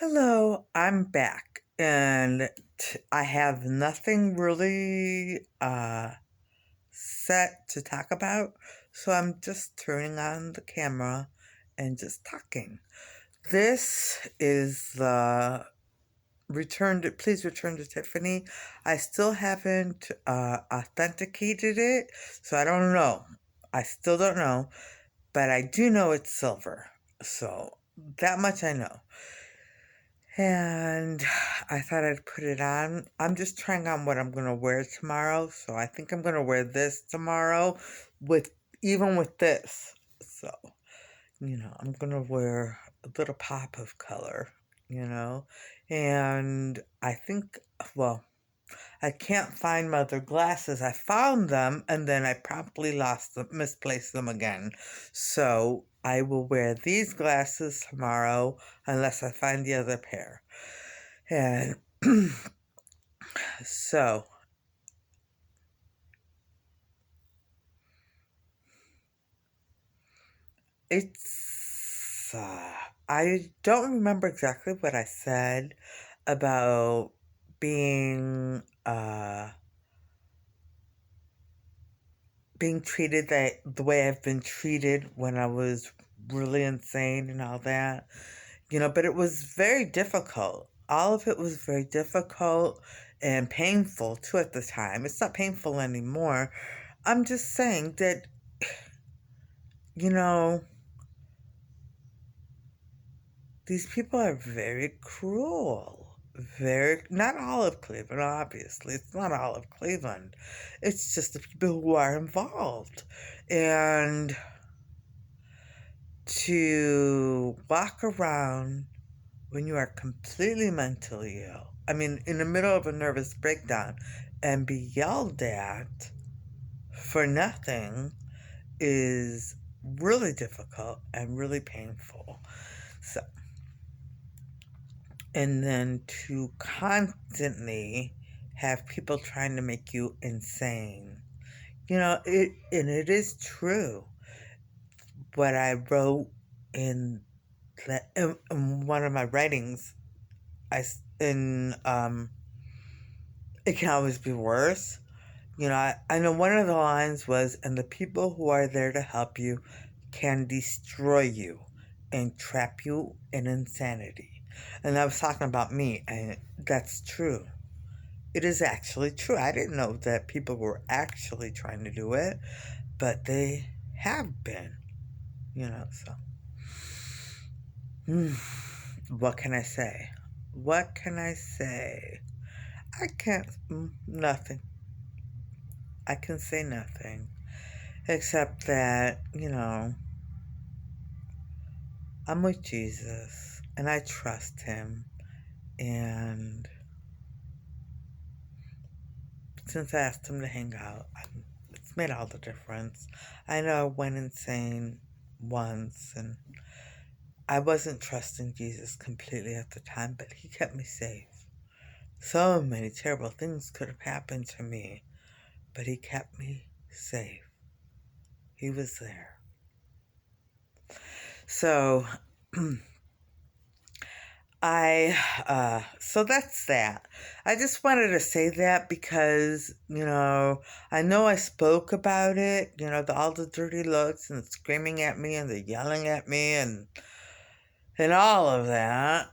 Hello, I'm back, and I have nothing really set to talk about, so I'm just turning on the camera and just talking. This is the please return to Tiffany. I still haven't authenticated it, so I don't know. I still don't know, but I do know it's silver, so that much I know. And I thought I'd put it on. I'm just trying on what I'm going to wear tomorrow. So I think I'm going to wear this tomorrow with even with this. So, I'm going to wear a little pop of color, you know. And I think, well, I can't find my other glasses. I found them and then I promptly misplaced them again. So I will wear these glasses tomorrow unless I find the other pair. And so I don't remember exactly what I said about being, being treated the way I've been treated when I was really insane and all that, but it was very difficult. All of it was very difficult and painful too at the time. It's not painful anymore. I'm just saying that, you know, these people are very cruel. Not all of Cleveland, obviously. It's not all of Cleveland. It's just the people who are involved. And to walk around when you are completely mentally ill, I mean, in the middle of a nervous breakdown, and be yelled at for nothing is really difficult and really painful. So, and then to constantly have people trying to make you insane. And it is true. What I wrote in in one of my writings, it can always be worse. I know one of the lines was, and the people who are there to help you can destroy you and trap you in insanity. And I was talking about me, and that's true. It is actually true. I didn't know that people were actually trying to do it, but they have been, so. What can I say? What can I say? I can't, nothing. I can say nothing. Except that, I'm with Jesus and I trust him. And since I asked him to hang out, it's made all the difference. I know I went insane once and I wasn't trusting Jesus completely at the time, but he kept me safe. So many terrible things could have happened to me, but he kept me safe. He was there. So, so that's that. I just wanted to say that because, I know I spoke about it, all the dirty looks and screaming at me and the yelling at me and all of that.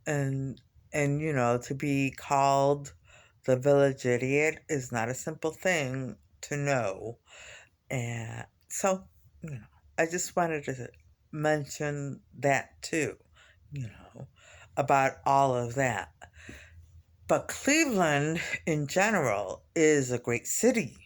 And, to be called the village idiot is not a simple thing to know. And so, I just wanted to mention that too, you know, about all of that. But Cleveland in general is a great city,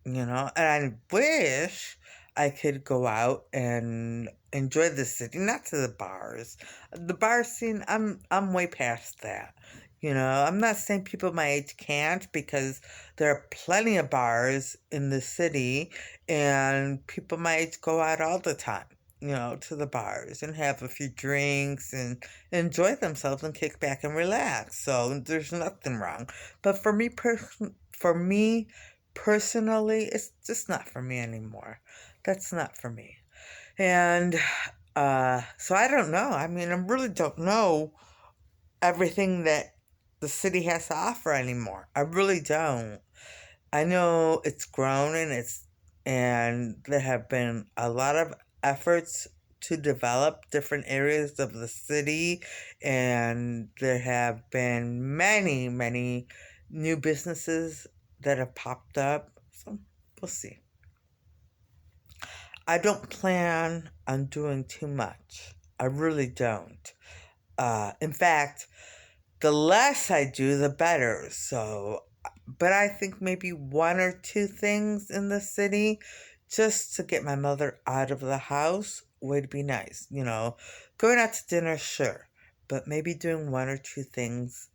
and I wish I could go out and enjoy the city, not to the bars. The bar scene, I'm way past that. I'm not saying people my age can't because there are plenty of bars in the city and people my age go out all the time, to the bars and have a few drinks and enjoy themselves and kick back and relax. So there's nothing wrong. But for me personally, it's just not for me anymore. That's not for me. And so I don't know. I mean, I really don't know everything that the city has to offer anymore. I really don't. I know it's grown and there have been a lot of efforts to develop different areas of the city, and there have been many, many new businesses that have popped up. So we'll see. I don't plan on doing too much. I really don't. In fact, the less I do, the better. So, but I think maybe one or two things in the city just to get my mother out of the house would be nice. Going out to dinner, sure, but maybe doing one or two things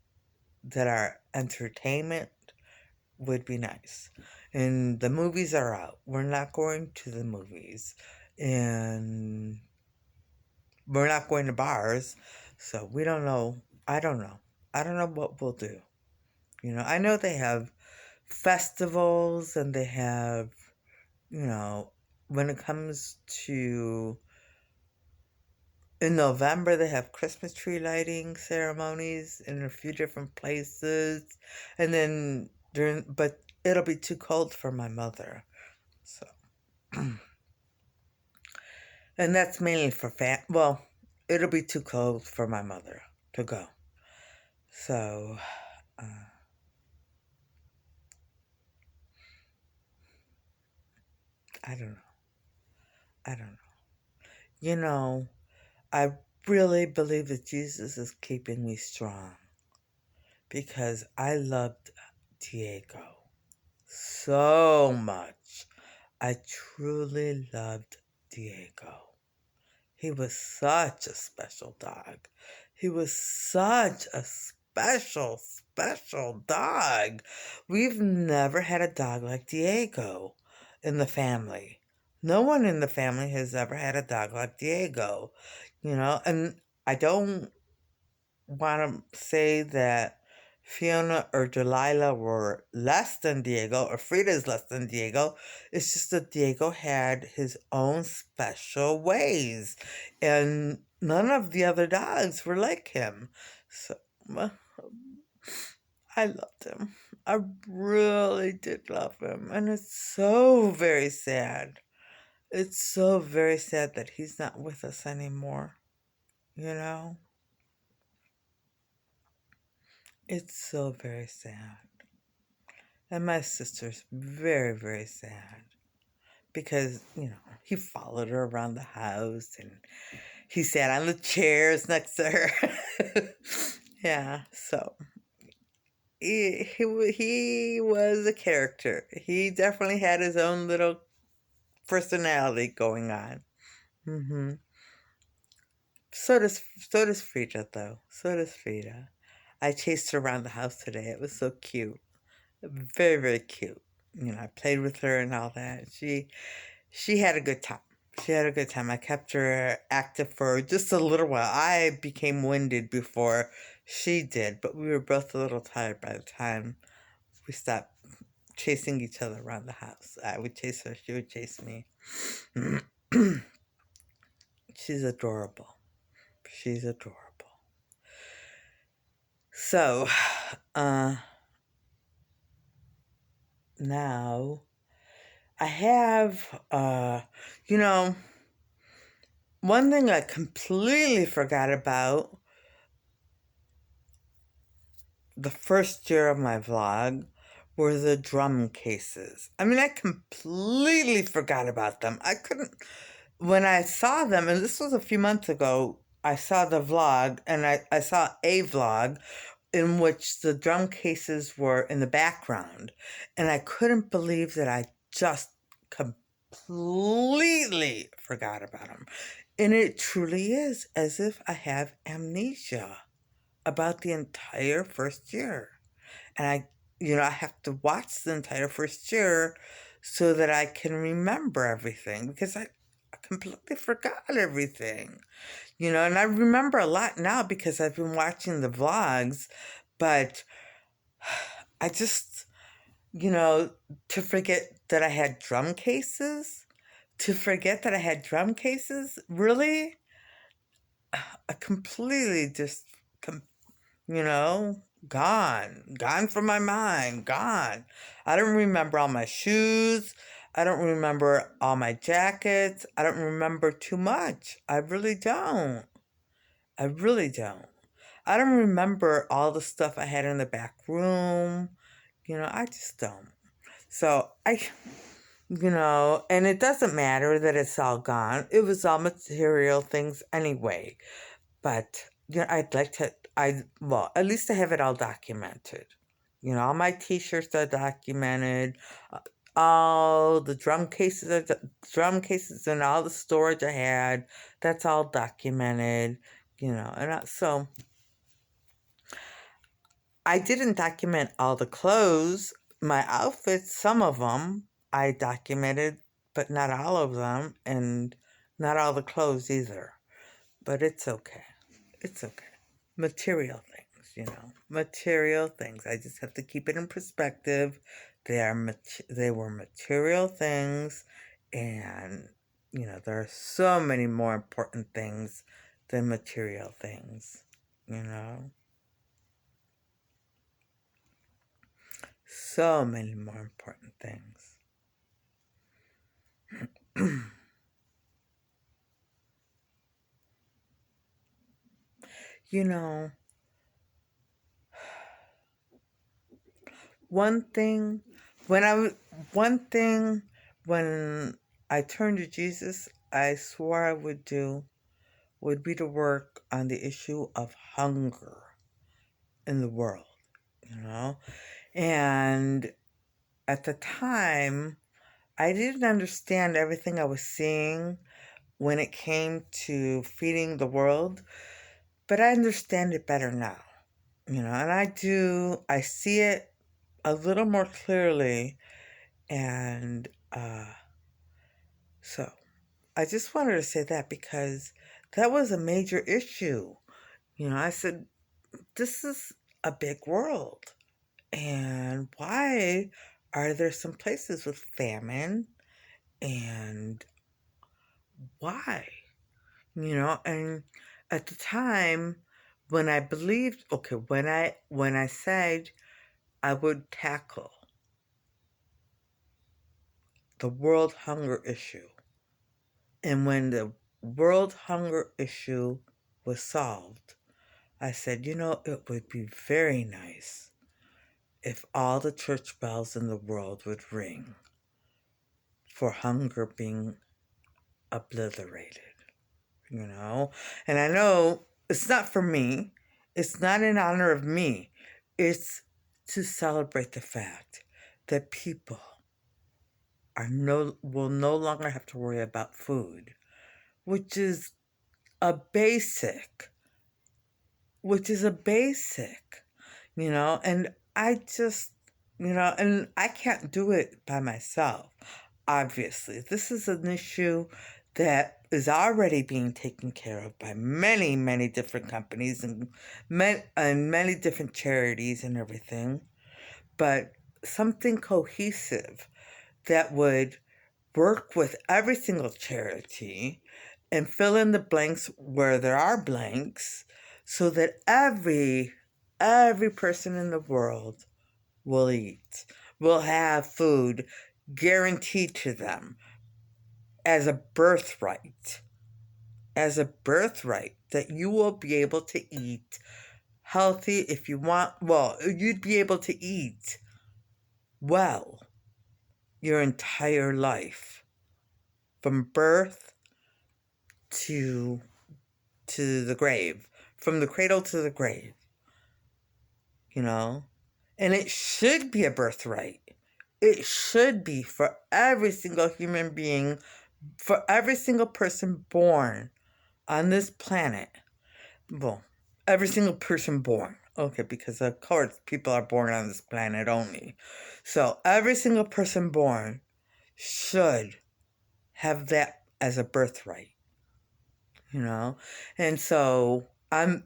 that are entertainment would be nice. And the movies are out. We're not going to the movies. And we're not going to bars. So we don't know. I don't know. I don't know what we'll do. I know they have festivals and they have, when it comes to in November, they have Christmas tree lighting ceremonies in a few different places. And then but it'll be too cold for my mother. So, and that's mainly for well, it'll be too cold for my mother to go. So, I don't know. I don't know. I really believe that Jesus is keeping me strong because I loved Diego so much. I truly loved Diego. He was such a special dog. He was such a special, special dog. We've never had a dog like Diego in the family. No one in the family has ever had a dog like Diego, and I don't want to say that Fiona or Delilah were less than Diego or Frida's less than Diego. It's just that Diego had his own special ways, and none of the other dogs were like him. So, well, I loved him. I really did love him, and it's so very sad. It's so very sad that he's not with us anymore, you know? It's so very sad. And my sister's very, very sad because, he followed her around the house and he sat on the chairs next to her. Yeah, so he was a character. He definitely had his own little personality going on. Mm-hmm. So does Frida, though. So does Frida. I chased her around the house today. It was so cute. Very, very cute. I played with her and all that. She had a good time. She had a good time. I kept her active for just a little while. I became winded before she did, but we were both a little tired by the time we stopped chasing each other around the house. I would chase her, she would chase me. She's adorable. She's adorable. So, now I have, one thing I completely forgot about the first year of my vlog were the drum cases. I mean, I completely forgot about them. When I saw them, and this was a few months ago, I saw the vlog, and I saw a vlog in which the drum cases were in the background, and I couldn't believe that I just completely forgot about them. And it truly is as if I have amnesia about the entire first year. And I have to watch the entire first year so that I can remember everything because I completely forgot everything. And I remember a lot now because I've been watching the vlogs, but I just, to forget that I had drum cases, really? I completely just you know, gone from my mind, gone. I don't remember all my shoes. I don't remember all my jackets. I don't remember too much. I really don't. I really don't. I don't remember all the stuff I had in the back room. I just don't. So and it doesn't matter that it's all gone. It was all material things anyway. But I'd like to. Well, at least I have it all documented. All my T-shirts are documented. All the drum cases, and all the storage I had. That's all documented. So I didn't document all the clothes, my outfits. Some of them I documented, but not all of them, and not all the clothes either. But it's okay. It's okay. Material things. Material things. I just have to keep it in perspective. They were material things, and there are so many more important things than material things. So many more important things. you know, one thing when I was one thing when I turned to Jesus, I swore I would do would be to work on the issue of hunger in the world. And at the time, I didn't understand everything I was seeing when it came to feeding the world, but I understand it better now. And I see it a little more clearly, and so I just wanted to say that because that was a major issue. I said, this is a big world. And why are there some places with famine? And why? And at the time when I believed, okay, when I said I would tackle the world hunger issue, and when the world hunger issue was solved, I said, it would be very nice if all the church bells in the world would ring for hunger being obliterated, And I know it's not for me, it's not in honor of me, it's to celebrate the fact that people will no longer have to worry about food, which is a basic, and I just, and I can't do it by myself. Obviously, this is an issue that is already being taken care of by many, many different companies and many different charities and everything. But something cohesive that would work with every single charity and fill in the blanks where there are blanks so that every person in the world will eat, will have food guaranteed to them as a birthright, that you will be able to eat healthy if you want. Well, you'd be able to eat well your entire life from birth to the grave, from the cradle to the grave, And it should be a birthright. It should be for every single human being, for every single person born on this planet. Well, every single person born. Okay, because of course people are born on this planet only. So every single person born should have that as a birthright. And so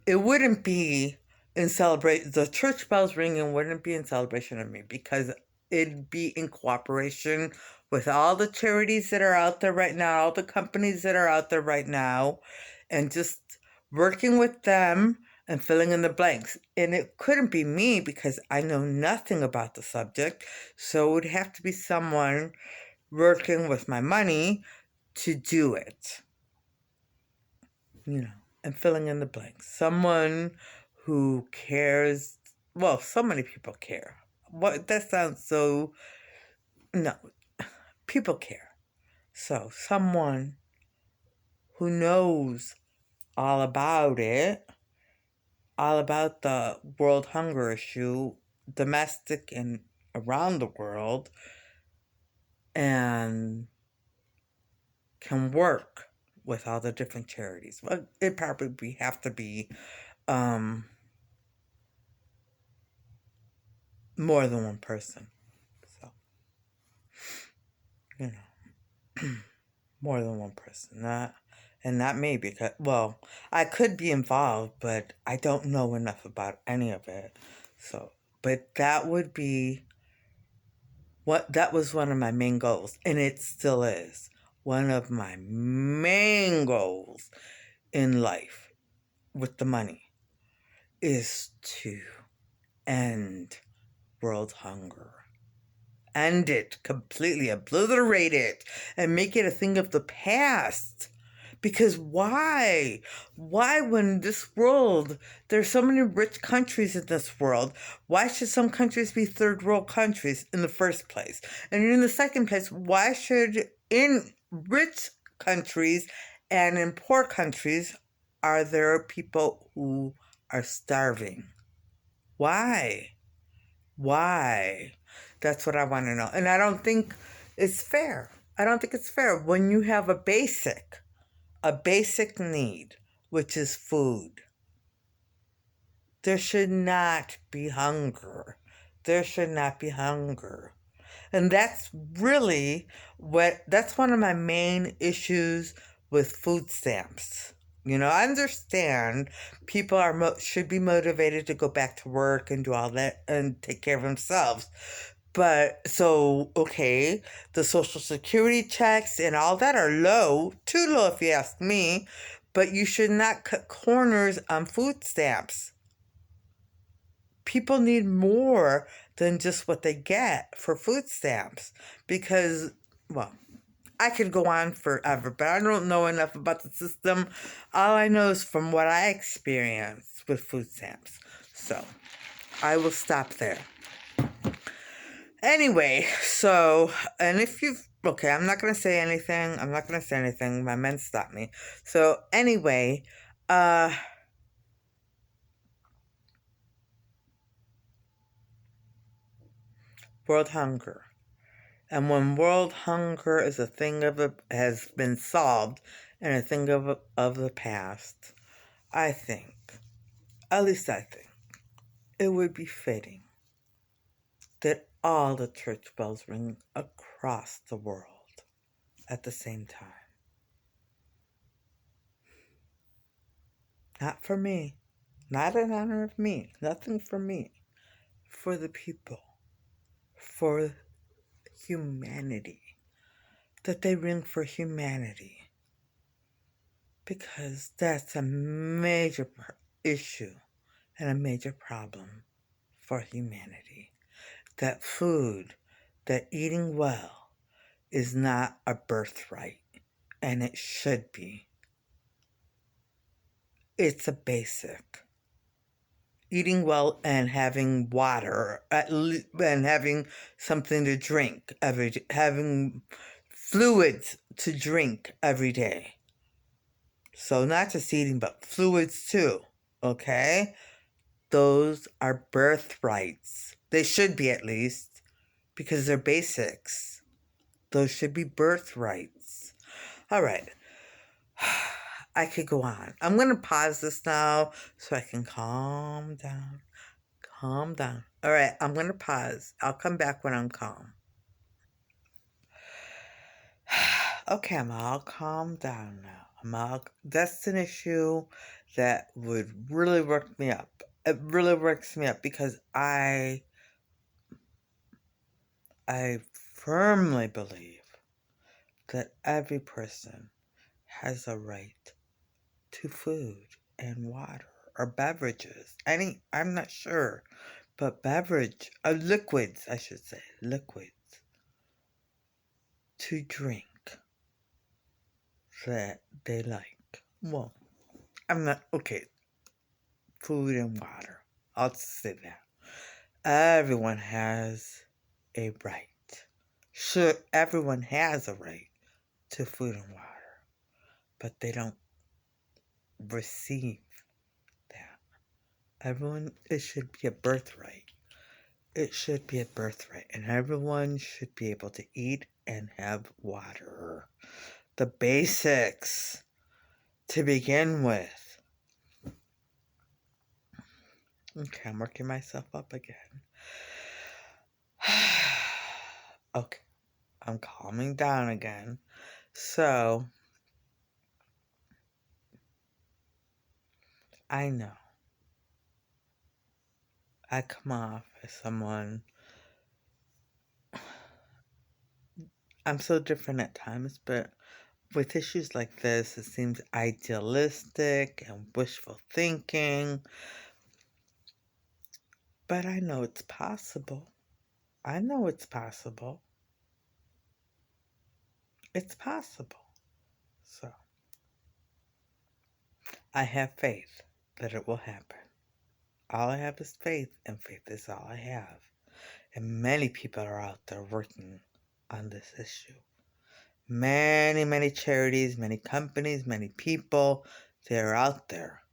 it wouldn't be the church bells ringing wouldn't be in celebration of me, because it'd be in cooperation with all the charities that are out there right now, all the companies that are out there right now, and just working with them and filling in the blanks. And it couldn't be me because I know nothing about the subject. So it would have to be someone working with my money to do it, and filling in the blanks. Someone who cares. Well, so many people care. What that sounds so. No, people care. So someone who knows all about it, all about the world hunger issue, domestic and around the world, and can work with all the different charities. Well, it probably have to be more than one person. So, more than one person. Not me, because, well, I could be involved, but I don't know enough about any of it. So, but that would be that was one of my main goals, and it still is one of my main goals in life with the money, is to end world hunger. End it completely, obliterate it, and make it a thing of the past. Because why? Why, when this world, there's so many rich countries in this world, why should some countries be third world countries in the first place? And in the second place, why should in rich countries and in poor countries are there people who are starving? Why? Why? That's what I want to know. And I don't think it's fair. I don't think it's fair when you have a basic need, which is food. There should not be hunger. There should not be hunger. And that's really that's one of my main issues with food stamps. I understand people should be motivated to go back to work and do all that and take care of themselves. But so, okay, the Social Security checks and all that are low, too low if you ask me, but you should not cut corners on food stamps. People need more than just what they get for food stamps because, well, I could go on forever, but I don't know enough about the system. All I know is from what I experienced with food stamps. So I will stop there. Anyway, so, and if you've, okay, I'm not going to say anything. My men stopped me. So anyway, world hunger. And when world hunger is a thing has been solved and a thing of the past, I think, at least I think, it would be fitting that all the church bells ring across the world at the same time. Not for me. Not in honor of me. Nothing for me. For the people. For humanity. That they ring for humanity. Because that's a major issue and a major problem for humanity. That food, that eating well, is not a birthright, and it should be. It's a basic. Eating well and having water, and having something to drink having fluids to drink every day. So not just eating, but fluids too, okay? Those are birthrights. They should be, at least, because they're basics. Those should be birthrights. All right. I could go on. I'm going to pause this now so I can calm down. Calm down. All right, I'm going to pause. I'll come back when I'm calm. Okay, I'm all calmed down now. That's an issue that would really work me up. It really works me up because I firmly believe that every person has a right to food and water, or beverages. I'm not sure, but liquids, I should say, liquids to drink that they like. Well, I'm not, okay, food and water. I'll say that. Everyone has a right. Sure, everyone has a right to food and water, but they don't receive that. It should be a birthright. It should be a birthright, and everyone should be able to eat and have water. The basics to begin with. Okay, I'm working myself up again. Okay, I'm calming down again. So, I know I come off as someone, I'm so different at times, but with issues like this, it seems idealistic and wishful thinking. But I know it's possible. I know it's possible. It's possible. So, I have faith that it will happen. All I have is faith, and faith is all I have. And many people are out there working on this issue. Many, many charities, many companies, many people, they're out there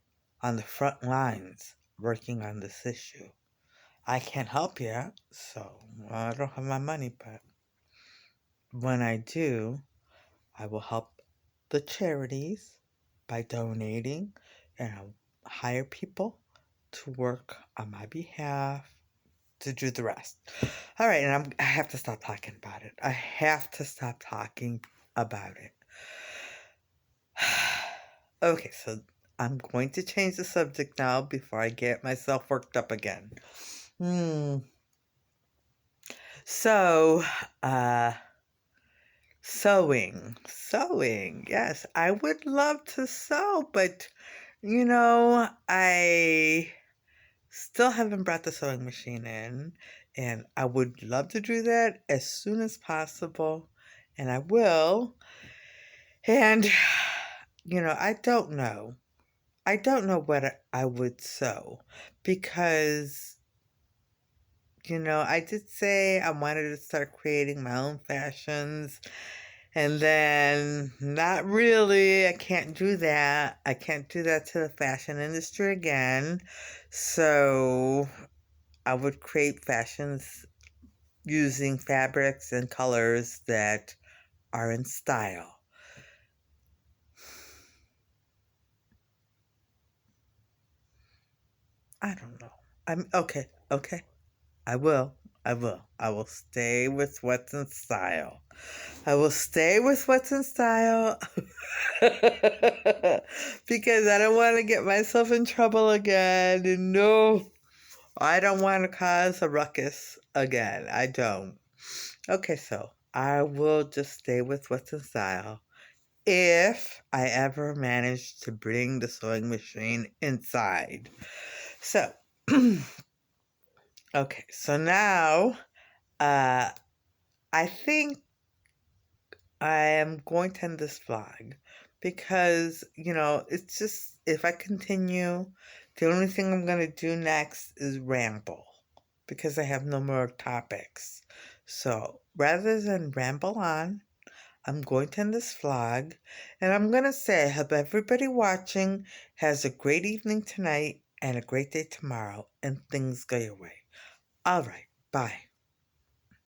on the front lines working on this issue. I can't help yet, so I don't have my money, but when I do, I will help the charities by donating, and I'll hire people to work on my behalf to do the rest. All right, and I have to stop talking about it. I have to stop talking about it. Okay, so I'm going to change the subject now before I get myself worked up again. So, sewing. Yes, I would love to sew, but I still haven't brought the sewing machine in, and I would love to do that as soon as possible, and I will. And, I don't know. I don't know what I would sew because, I did say I wanted to start creating my own fashions, and then not really. I can't do that. I can't do that to the fashion industry again. So I would create fashions using fabrics and colors that are in style. I don't know. I'm okay. I will. I will stay with what's in style. I will stay with what's in style because I don't want to get myself in trouble again. And no, I don't want to cause a ruckus again. I don't. Okay, so I will just stay with what's in style if I ever manage to bring the sewing machine inside. So, okay, so now uh, I think I am going to end this vlog because, it's just, if I continue, the only thing I'm going to do next is ramble because I have no more topics. So, rather than ramble on, I'm going to end this vlog, and I'm going to say I hope everybody watching has a great evening tonight and a great day tomorrow, and things go your way. All right, bye.